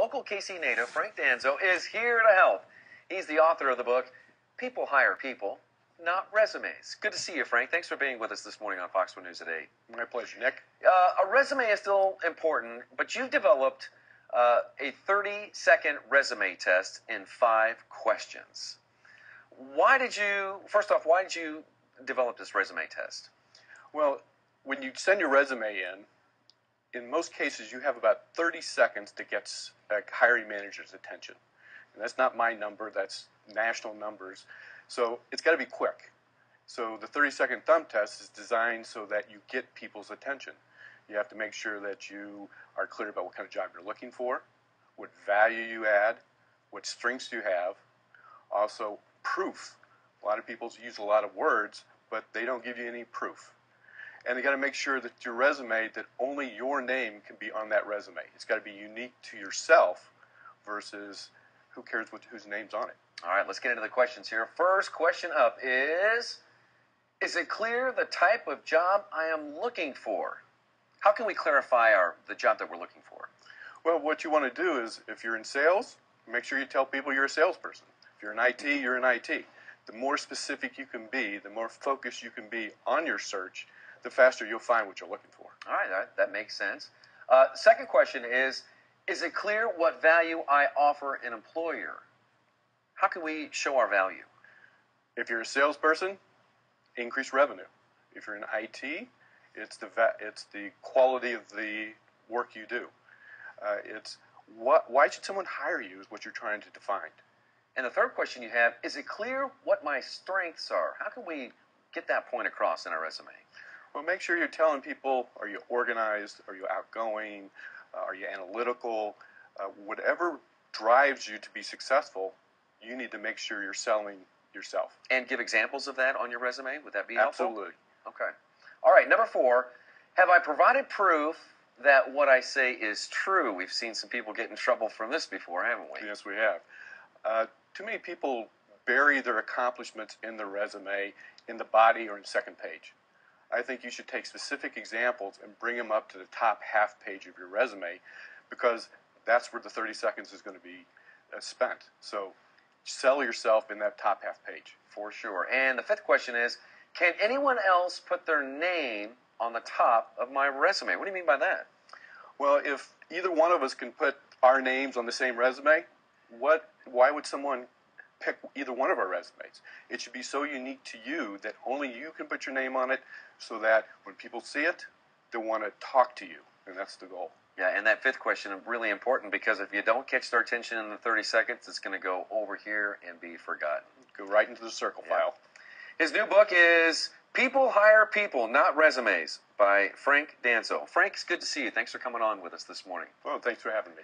local KC native, Frank Danzo, is here to help. He's the author of the book, People Hire People, Not Resumes. Good to see you, Frank. Thanks for being with us this morning on Fox 4 News at 8. My pleasure, Nick. A resume is still important, but you've developed a 30-second resume test in 5 questions. First off, why did you develop this resume test? Well, when you send your resume in most cases you have about 30 seconds to get a hiring manager's attention. And that's not my number, that's national numbers. So it's got to be quick. So the 30-second thumb test is designed so that you get people's attention. You have to make sure that you are clear about what kind of job you're looking for, what value you add, what strengths you have, also proof. A lot of people use a lot of words, but they don't give you any proof. And you got to make sure that your resume, that only your name can be on that resume. It's got to be unique to yourself versus who cares whose name's on it. All right, let's get into the questions here. First question up is it clear the type of job I am looking for? How can we clarify the job that we're looking for? Well, what you want to do is, if you're in sales, make sure you tell people you're a salesperson. If you're in IT, you're in IT. The more specific you can be, the more focused you can be on your search, the faster you'll find what you're looking for. All right, that makes sense. Second question is it clear what value I offer an employer? How can we show our value? If you're a salesperson, increase revenue. If you're in IT, it's the quality of the work you do. Why should someone hire you is what you're trying to define. And the third question you have, is it clear what my strengths are? How can we get that point across in our resume? Well, make sure you're telling people, are you organized? Are you outgoing? Are you analytical? Whatever drives you to be successful, you need to make sure you're selling yourself. And give examples of that on your resume? Would that be helpful? Absolutely. Okay. All right, number 4, have I provided proof that what I say is true? We've seen some people get in trouble from this before, haven't we? Yes, we have. Too many people bury their accomplishments in the resume, in the body, or in the second page. I think you should take specific examples and bring them up to the top half page of your resume, because that's where the 30 seconds is going to be spent. So sell yourself in that top half page. For sure. And the 5th question is, can anyone else put their name on the top of my resume? What do you mean by that? Well, if either one of us can put our names on the same resume, why would someone pick either one of our resumes? It should be so unique to you that only you can put your name on it, so that when people see it, they'll want to talk to you, and that's the goal. Yeah, and that 5th question is really important, because if you don't catch their attention in the 30 seconds, it's going to go over here and be forgotten. Go right into the circle file. His new book is People Hire People, Not Resumes, by Frank Danzo. Frank, it's good to see you. Thanks for coming on with us this morning. Well, thanks for having me.